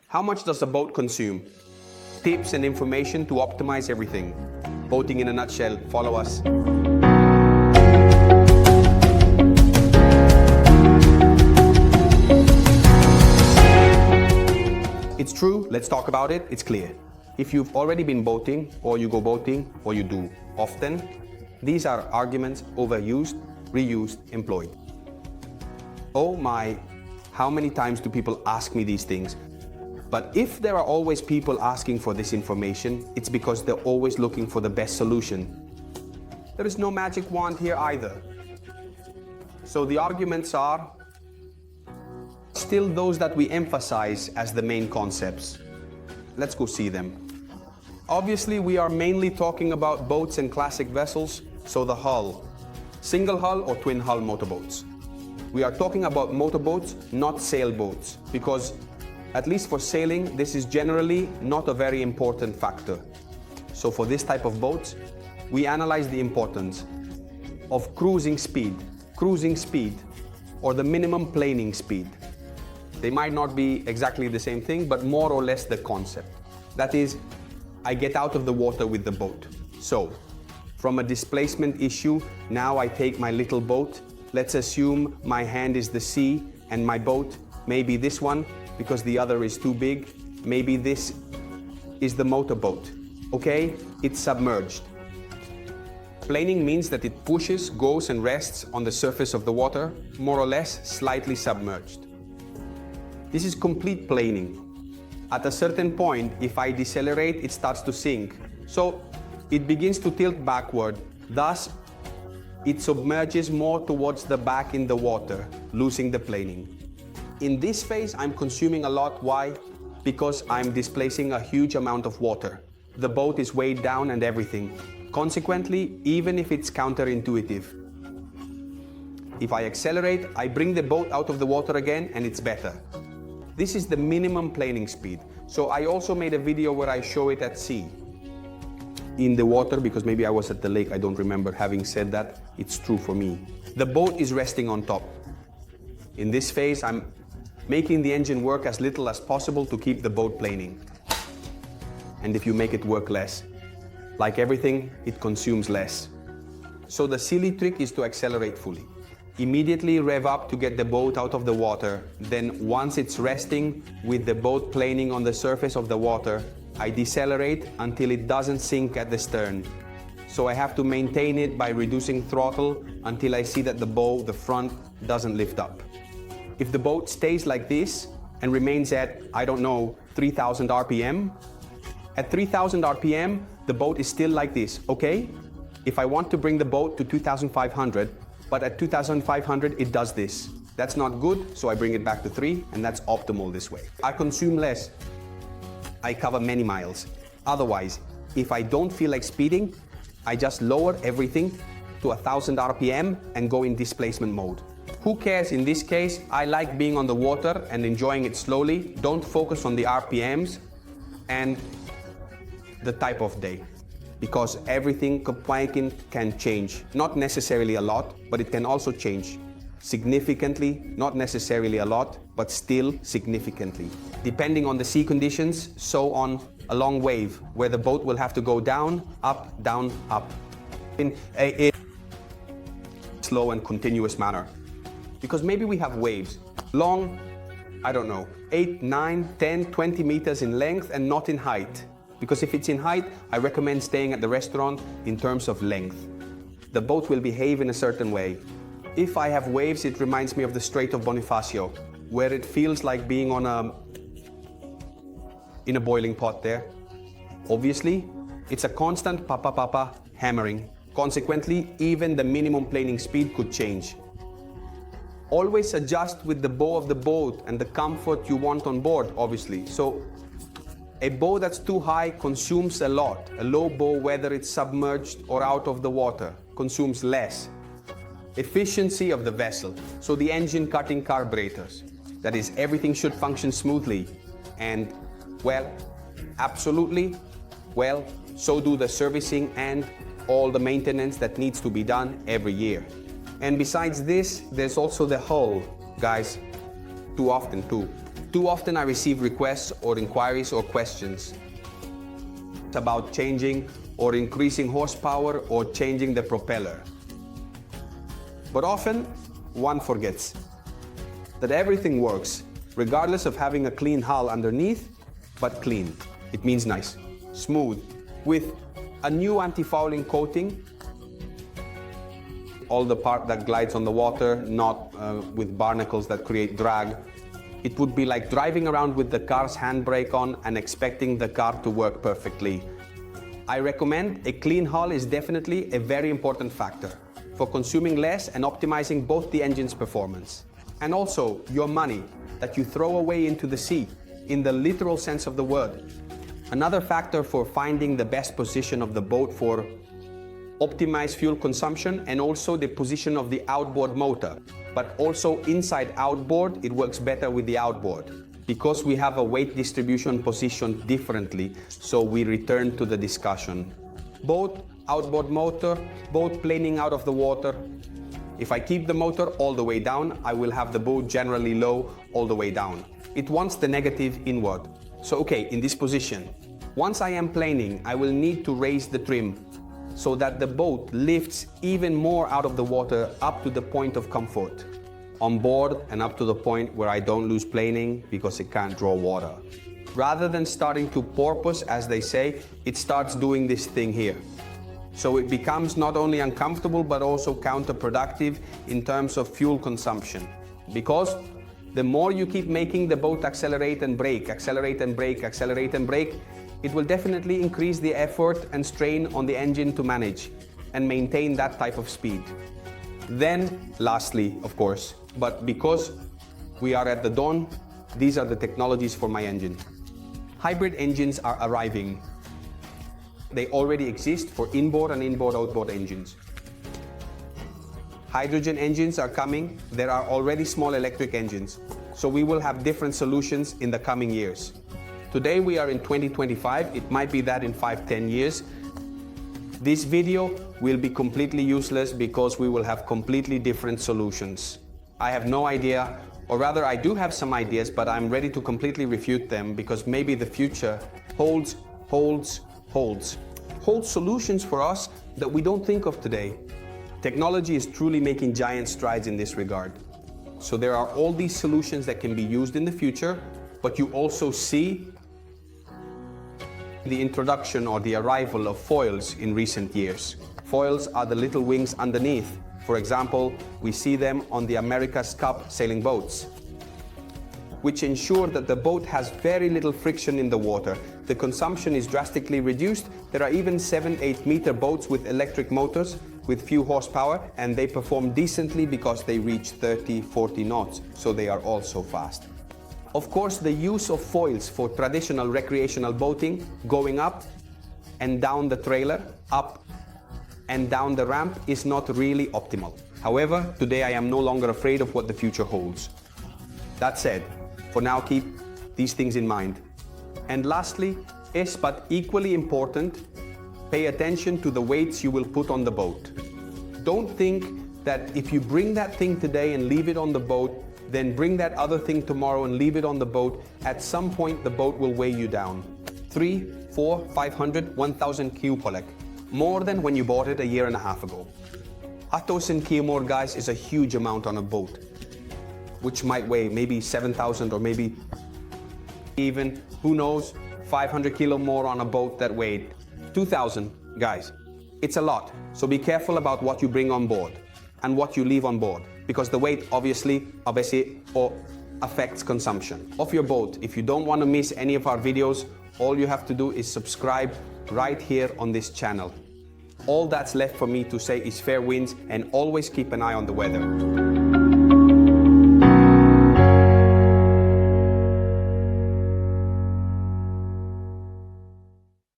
How much does a boat consume? Tips and information to optimize everything. Boating in a nutshell. Follow us. It's true, let's talk about it, it's clear. If you've already been boating, or you go boating, or you do often, these are arguments overused, reused, employed. Oh my, how many times do people ask me these things? But if there are always people asking for this information, it's because they're always looking for the best solution. There is no magic wand here either. So the arguments are still those that we emphasize as the main concepts. Let's go see them. Obviously, we are mainly talking about boats and classic vessels, so the hull. Single hull or twin hull motorboats. We are talking about motorboats, not sailboats, because at least for sailing, this is generally not a very important factor. So for this type of boats, we analyze the importance of cruising speed, or the minimum planing speed. They might not be exactly the same thing, but more or less the concept. That is, I get out of the water with the boat. So, from a displacement issue, now I take my little boat. Let's assume my hand is the sea and my boat may be this one because the other is too big. Maybe this is the motorboat. Okay, it's submerged. Planing means that it pushes, goes and rests on the surface of the water, more or less slightly submerged. This is complete planing. At a certain point, if I decelerate, it starts to sink. So it begins to tilt backward. Thus, it submerges more towards the back in the water, losing the planing. In this phase, I'm consuming a lot. Why? Because I'm displacing a huge amount of water. The boat is weighed down and everything. Consequently, even if it's counterintuitive, if I accelerate, I bring the boat out of the water again and it's better. This is the minimum planing speed. So I also made a video where I show it at sea. In the water, because maybe I was at the lake, I don't remember. Having said that, it's true for me. The boat is resting on top. In this phase, I'm making the engine work as little as possible to keep the boat planing. And if you make it work less, like everything, it consumes less. So the silly trick is to accelerate fully. Immediately rev up to get the boat out of the water. Then once it's resting with the boat planing on the surface of the water, I decelerate until it doesn't sink at the stern. So I have to maintain it by reducing throttle until I see that the front doesn't lift up. If the boat stays like this and remains at, I don't know, 3000 RPM, at 3000 RPM, the boat is still like this, okay? If I want to bring the boat to 2500, but at 2500 it does this. That's not good, so I bring it back to 3, and that's optimal this way. I consume less. I cover many miles. Otherwise, if I don't feel like speeding, I just lower everything to 1000 RPM and go in displacement mode. Who cares in this case? I like being on the water and enjoying it slowly. Don't focus on the RPMs and the type of day, because everything can change. Not necessarily a lot, but it can also change significantly, not necessarily a lot, but still significantly. Depending on the sea conditions, so on a long wave, where the boat will have to go down, up, in a slow and continuous manner. Because maybe we have waves, long, I don't know, 8, 9, 10, 20 meters in length and not in height. Because if it's in height, I recommend staying at the restaurant in terms of length. The boat will behave in a certain way. If I have waves, it reminds me of the Strait of Bonifacio, where it feels like being in a boiling pot there. Obviously, it's a constant papa hammering. Consequently, even the minimum planing speed could change. Always adjust with the bow of the boat and the comfort you want on board, obviously. So a bow that's too high consumes a lot. A low bow, whether it's submerged or out of the water, consumes less. Efficiency of the vessel. So the engine cutting carburetors. That is, everything should function smoothly. And, well, absolutely, well, so do the servicing and all the maintenance that needs to be done every year. And besides this, there's also the hull, guys, too often too. Too often I receive requests or inquiries or questions about changing or increasing horsepower or changing the propeller. But often one forgets that everything works regardless of having a clean hull underneath, but clean. It means nice, smooth, with a new anti-fouling coating. All the part that glides on the water, not with barnacles that create drag. It would be like driving around with the car's handbrake on and expecting the car to work perfectly. I recommend a clean hull is definitely a very important factor for consuming less and optimizing both the engine's performance. And also your money that you throw away into the sea, in the literal sense of the word. Another factor for finding the best position of the boat for optimize fuel consumption and also the position of the outboard motor. But also inside outboard, it works better with the outboard because we have a weight distribution positioned differently. So we return to the discussion. Boat, outboard motor, boat planing out of the water. If I keep the motor all the way down, I will have the boat generally low all the way down. It wants the negative inward. So okay, in this position, once I am planing, I will need to raise the trim so that the boat lifts even more out of the water up to the point of comfort on board and up to the point where I don't lose planing because it can't draw water. Rather than starting to porpoise, as they say, it starts doing this thing here. So it becomes not only uncomfortable but also counterproductive in terms of fuel consumption. Because the more you keep making the boat accelerate and brake, accelerate and brake, accelerate and brake, it will definitely increase the effort and strain on the engine to manage and maintain that type of speed. Then, lastly, of course, but because we are at the dawn, these are the technologies for my engine. Hybrid engines are arriving. They already exist for inboard and inboard-outboard engines. Hydrogen engines are coming. There are already small electric engines. So we will have different solutions in the coming years. Today we are in 2025, it might be that in 5-10 years. This video will be completely useless because we will have completely different solutions. I have no idea, or rather I do have some ideas, but I'm ready to completely refute them because maybe the future holds solutions for us that we don't think of today. Technology is truly making giant strides in this regard. So there are all these solutions that can be used in the future, but you also see the introduction or the arrival of foils in recent years. Foils are the little wings underneath. For example, we see them on the America's Cup sailing boats, which ensure that the boat has very little friction in the water. The consumption is drastically reduced. There are even 7-8 meter boats with electric motors with few horsepower, and they perform decently because they reach 30-40 knots, so they are also fast. Of course, the use of foils for traditional recreational boating, going up and down the trailer, up and down the ramp, is not really optimal. However, today I am no longer afraid of what the future holds. That said, for now keep these things in mind. And lastly, but equally important, pay attention to the weights you will put on the boat. Don't think that if you bring that thing today and leave it on the boat, then bring that other thing tomorrow and leave it on the boat. At some point, the boat will weigh you down. 3, 4, 500, 1,000 kilopolek. More than when you bought it a year and a half ago. 1,000 kilo, guys, is a huge amount on a boat, which might weigh maybe 7,000 or maybe even, who knows, 500 kilo more on a boat that weighed 2,000, guys. It's a lot. So be careful about what you bring on board and what you leave on board, because the weight obviously affects consumption of your boat. If you don't want to miss any of our videos, all you have to do is subscribe right here on this channel. All that's left for me to say is fair winds and always keep an eye on the weather.